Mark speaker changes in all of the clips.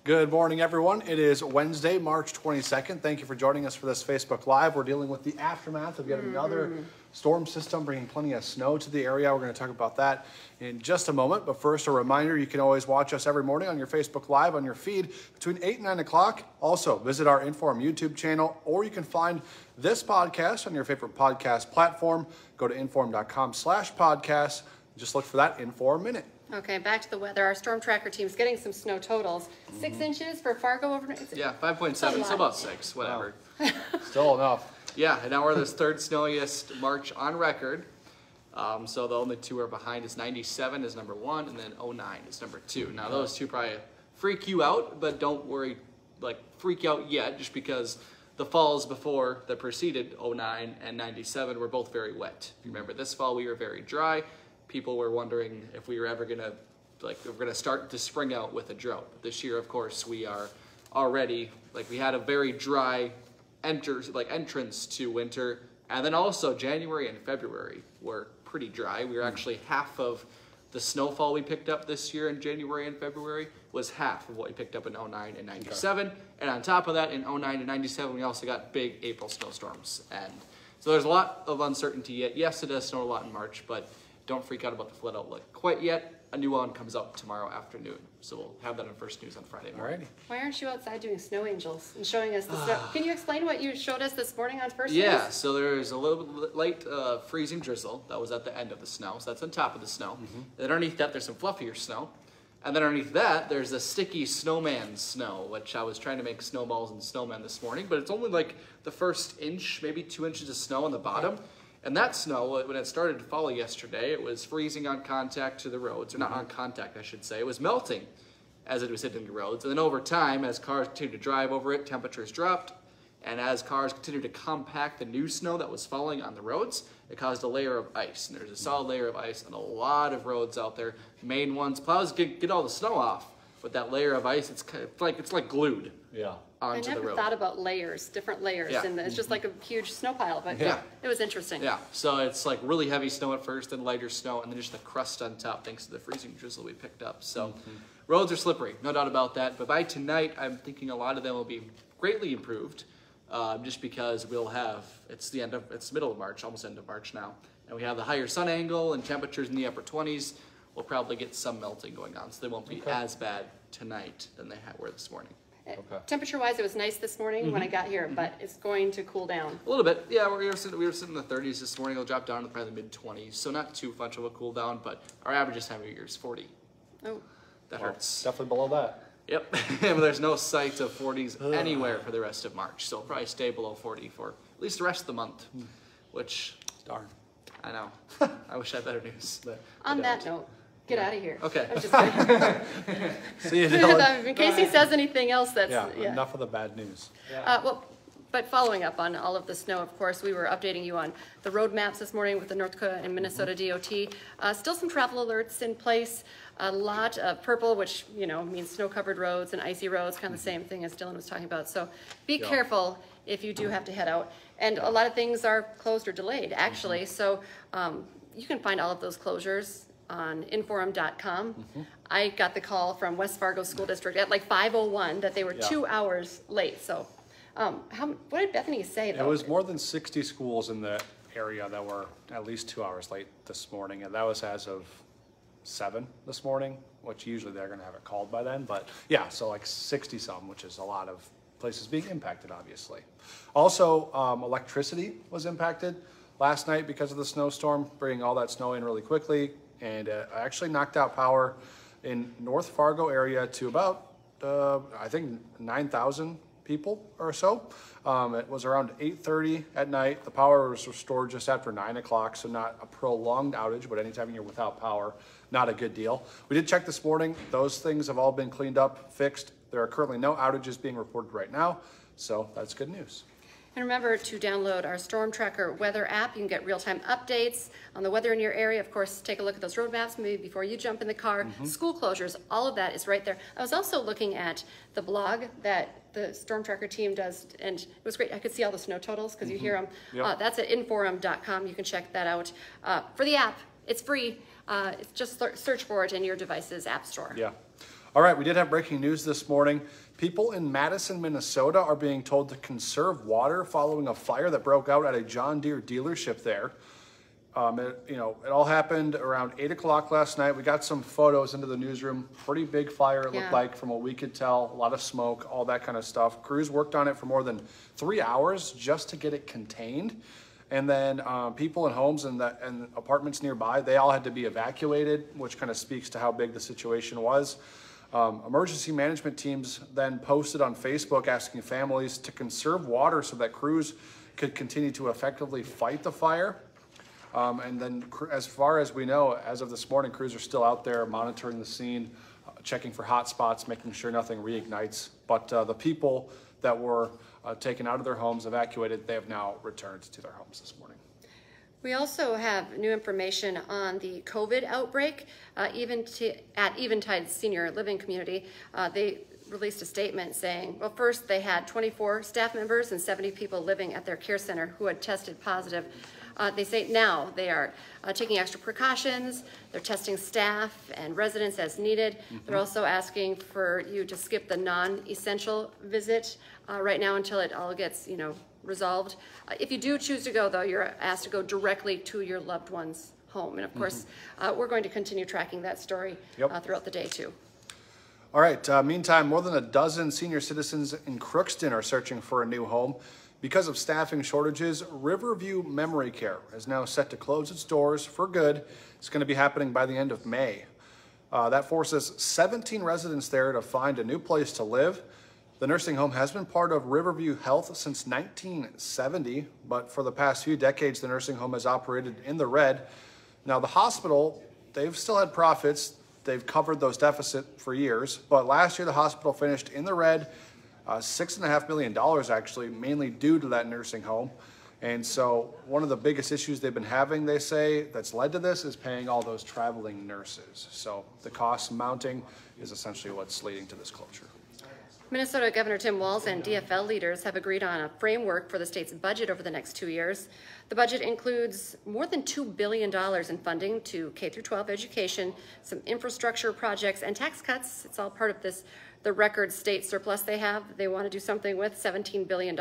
Speaker 1: Good morning, everyone. It is Wednesday, March 22nd. Thank you for joining us for this Facebook Live. We're dealing with the aftermath of yet another storm system bringing plenty of snow to the area. We're going to talk about that in just a moment. But first, a reminder, you can always watch us every morning on your Facebook Live on your feed between 8 and 9 o'clock. Also, visit our Inform YouTube channel, or you can find this podcast on your favorite podcast platform. Go to inform.com/podcast. Just look for that Inform Minute.
Speaker 2: Okay, back to the weather. Our storm tracker team's getting some snow totals. 6 inches for Fargo overnight?
Speaker 3: Yeah, 5.7, so about 6, whatever.
Speaker 1: Wow. Still enough.
Speaker 3: Yeah, and now we're the third snowiest March on record. So the only two are behind is 97 is number 1, and then 09 is number 2. Now those two probably freak you out, but don't worry, freak out yet, just because the falls before that preceded 09 and 97 were both very wet. If you remember, this fall we were very dry. People were wondering if we were ever gonna, start to spring out with a drought. This year, of course, we are already, we had a very dry entrance to winter, and then also January and February were pretty dry. We were actually half of the snowfall we picked up this year in January and February was half of what we picked up in 09 and 97. Okay. And on top of that, in 09 and 97, we also got big April snowstorms. And so there's a lot of uncertainty yet. Yes, it does snow a lot in March, but don't freak out about the flood outlook quite yet. A new one comes out tomorrow afternoon, so we'll have that on First News on Friday morning. Alrighty.
Speaker 2: Why aren't you outside doing snow angels and showing us the snow? Can you explain what you showed us this morning on First News?
Speaker 3: Yeah, so there's a little bit light freezing drizzle that was at the end of the snow, so that's on top of the snow. Then underneath that, there's some fluffier snow. And then underneath that, there's a sticky snowman snow, which I was trying to make snowballs and snowmen this morning, but it's only the first inch, maybe 2 inches of snow on the bottom. And that snow, when it started to fall yesterday, it was freezing on contact to the roads, or not on contact, I should say. It was melting as it was hitting the roads. And then over time, as cars continued to drive over it, temperatures dropped. And as cars continued to compact the new snow that was falling on the roads, it caused a layer of ice. And there's a solid layer of ice on a lot of roads out there. Main ones, plows get all the snow off. But that layer of ice, it's like glued. Yeah.
Speaker 2: I never thought about layers, different layers, and it's just like a huge snow pile, but yeah, it was interesting.
Speaker 3: Yeah, so it's really heavy snow at first, then lighter snow, and then just the crust on top thanks to the freezing drizzle we picked up. So roads are slippery, no doubt about that, but by tonight I'm thinking a lot of them will be greatly improved, just because we'll have, it's middle of March, almost end of March now, and we have the higher sun angle and temperatures in the upper 20s. We'll probably get some melting going on, so they won't be as bad tonight than they were this morning.
Speaker 2: Okay. Temperature-wise, it was nice this morning when I got here, but it's going to cool down.
Speaker 3: A little bit. Yeah, we were sitting in the 30s this morning. It'll drop down to probably the mid-20s, so not too much of a cool down, but our average this time of year is 40.
Speaker 2: Oh.
Speaker 3: That hurts.
Speaker 1: Definitely below that.
Speaker 3: Yep. But there's no sight of 40s anywhere for the rest of March, so it'll probably stay below 40 for at least the rest of the month, which...
Speaker 1: Darn.
Speaker 3: I know. I wish I had better news. But
Speaker 2: on that note, get out of here.
Speaker 3: Okay.
Speaker 2: I'm just kidding.
Speaker 1: See you, Dylan.
Speaker 2: In case he says anything else, that's...
Speaker 1: Yeah, enough of the bad news.
Speaker 2: But following up on all of the snow, of course, we were updating you on the road maps this morning with the North Dakota and Minnesota DOT. Still some travel alerts in place. A lot of purple, which, means snow-covered roads and icy roads, kind of the same thing as Dylan was talking about. So be careful if you do have to head out. And a lot of things are closed or delayed, actually. So you can find all of those closures on inform.com. I got the call from West Fargo School District at 5:01 that they were 2 hours late. So what did Bethany say, though?
Speaker 1: It was more than 60 schools in the area that were at least 2 hours late this morning, and that was as of 7 this morning, which usually they're going to have it called by then. But yeah, so 60 some, which is a lot of places being impacted, obviously. Also, electricity was impacted last night because of the snowstorm, bringing all that snow in really quickly, and actually knocked out power in North Fargo area to about, I think, 9,000 people or so. It was around 8:30 at night. The power was restored just after 9 o'clock, so not a prolonged outage, but anytime you're without power, not a good deal. We did check this morning. Those things have all been cleaned up, fixed. There are currently no outages being reported right now, so that's good news.
Speaker 2: And remember to download our Storm Tracker weather app. You can get real-time updates on the weather in your area. Of course, take a look at those road maps maybe before you jump in the car. School closures, all of that is right there. I was also looking at the blog that the Storm Tracker team does, and it was great. I could see all the snow totals because you hear them. Yep. That's at inform.com. You can check that out. For the app, it's free. It's just search for it in your device's app store.
Speaker 1: Yeah. All right, we did have breaking news this morning. People in Madison, Minnesota are being told to conserve water following a fire that broke out at a John Deere dealership there. It all happened around 8 o'clock last night. We got some photos into the newsroom. Pretty big fire, it looked like, from what we could tell. A lot of smoke, all that kind of stuff. Crews worked on it for more than 3 hours just to get it contained. And then people in homes and apartments nearby, they all had to be evacuated, which kind of speaks to how big the situation was. Emergency management teams then posted on Facebook asking families to conserve water so that crews could continue to effectively fight the fire. And then as far as we know, as of this morning, crews are still out there monitoring the scene, checking for hot spots, making sure nothing reignites. But the people that were taken out of their homes, evacuated, they have now returned to their homes this morning.
Speaker 2: We also have new information on the COVID outbreak. At Eventide Senior Living Community, they released a statement saying, well, first they had 24 staff members and 70 people living at their care center who had tested positive. They say now they are taking extra precautions. They're testing staff and residents as needed. They're also asking for you to skip the non-essential visit right now until it all gets, resolved. If you do choose to go, though, you're asked to go directly to your loved one's home. And of course, we're going to continue tracking that story throughout the day, too.
Speaker 1: All right. Meantime, more than a dozen senior citizens in Crookston are searching for a new home. Because of staffing shortages, Riverview Memory Care is now set to close its doors for good. It's going to be happening by the end of May. That forces 17 residents there to find a new place to live. The nursing home has been part of Riverview Health since 1970, but for the past few decades, the nursing home has operated in the red. Now, the hospital, they've still had profits. They've covered those deficits for years, but last year the hospital finished in the red, $6.5 million actually, mainly due to that nursing home. And so one of the biggest issues they've been having, they say, that's led to this is paying all those traveling nurses. So the cost mounting is essentially what's leading to this closure.
Speaker 2: Minnesota Governor Tim Walz and DFL leaders have agreed on a framework for the state's budget over the next 2 years. The budget includes more than $2 billion in funding to K-12 education, some infrastructure projects, and tax cuts. It's all part of the record state surplus they have. They want to do something with $17 billion.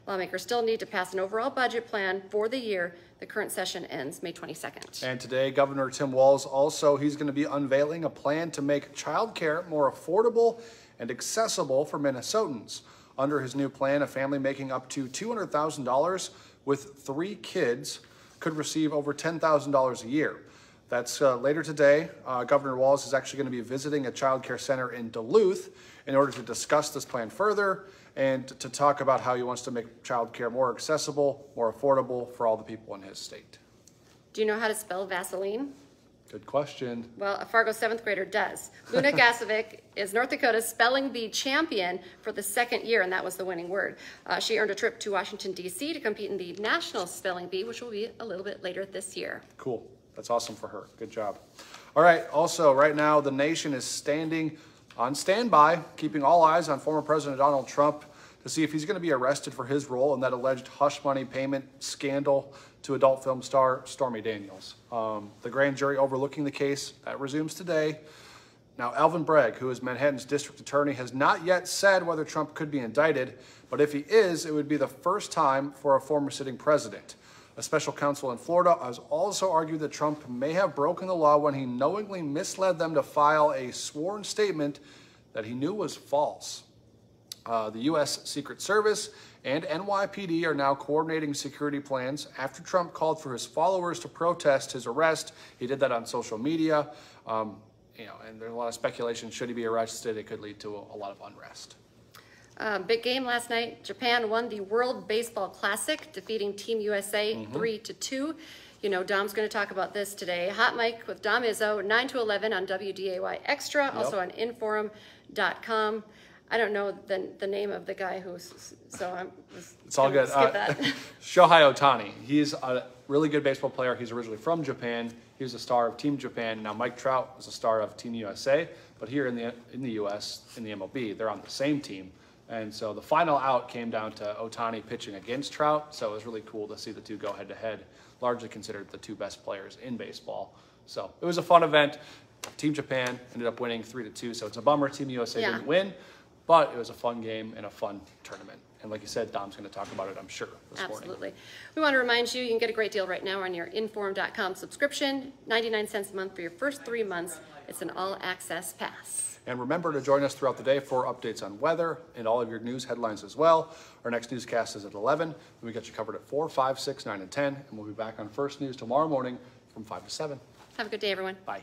Speaker 2: Lawmakers still need to pass an overall budget plan for the year. The current session ends May 22nd.
Speaker 1: And today, Governor Tim Walz he's going to be unveiling a plan to make childcare more affordable and accessible for Minnesotans. Under his new plan, a family making up to $200,000 with 3 kids could receive over $10,000 a year. That's later today. Governor Walz is actually going to be visiting a child care center in Duluth in order to discuss this plan further and to talk about how he wants to make child care more accessible, more affordable for all the people in his state.
Speaker 2: Do you know how to spell Vaseline?
Speaker 1: Good question.
Speaker 2: Well, a Fargo 7th grader does. Luna Gasovic is North Dakota's spelling bee champion for the 2nd year, and that was the winning word. She earned a trip to Washington, D.C. to compete in the National Spelling Bee, which will be a little bit later this year.
Speaker 1: Cool. That's awesome for her. Good job. All right. Also, right now, the nation is standing on standby, keeping all eyes on former President Donald Trump to see if he's going to be arrested for his role in that alleged hush money payment scandal to adult film star Stormy Daniels. The grand jury overlooking the case, that resumes today. Now, Alvin Bragg, who is Manhattan's district attorney, has not yet said whether Trump could be indicted, but if he is, it would be the first time for a former sitting president. A special counsel in Florida has also argued that Trump may have broken the law when he knowingly misled them to file a sworn statement that he knew was false. The U.S. Secret Service and NYPD are now coordinating security plans after Trump called for his followers to protest his arrest. He did that on social media, and there's a lot of speculation. Should he be arrested, it could lead to a lot of unrest.
Speaker 2: Big game last night. Japan won the World Baseball Classic, defeating Team USA 3-2. Dom's going to talk about this today. Hot Mic with Dom Izzo, 9 to 11 on WDAY Extra, also on inforum.com. I don't know the name of the guy
Speaker 1: it's all good.
Speaker 2: Skip that.
Speaker 1: Shohei Ohtani. He's a really good baseball player. He's originally from Japan. He was a star of Team Japan. Now Mike Trout is a star of Team USA, but here in the U.S., in the MLB, they're on the same team. And so the final out came down to Ohtani pitching against Trout. So it was really cool to see the two go head to head, largely considered the two best players in baseball. So it was a fun event. Team Japan ended up winning 3-2, so it's a bummer Team USA
Speaker 2: Yeah.
Speaker 1: didn't win, but it was a fun game and a fun tournament. And like you said, Dom's going to talk about it, I'm sure, this morning.
Speaker 2: Absolutely. We want to remind you, you can get a great deal right now on your inform.com subscription, 99 cents a month for your first 3 months. It's an all-access pass.
Speaker 1: And remember to join us throughout the day for updates on weather and all of your news headlines as well. Our next newscast is at 11, and we got you covered at 4, 5, 6, 9, and 10. And we'll be back on First News tomorrow morning from 5 to 7.
Speaker 2: Have a good day, everyone.
Speaker 1: Bye.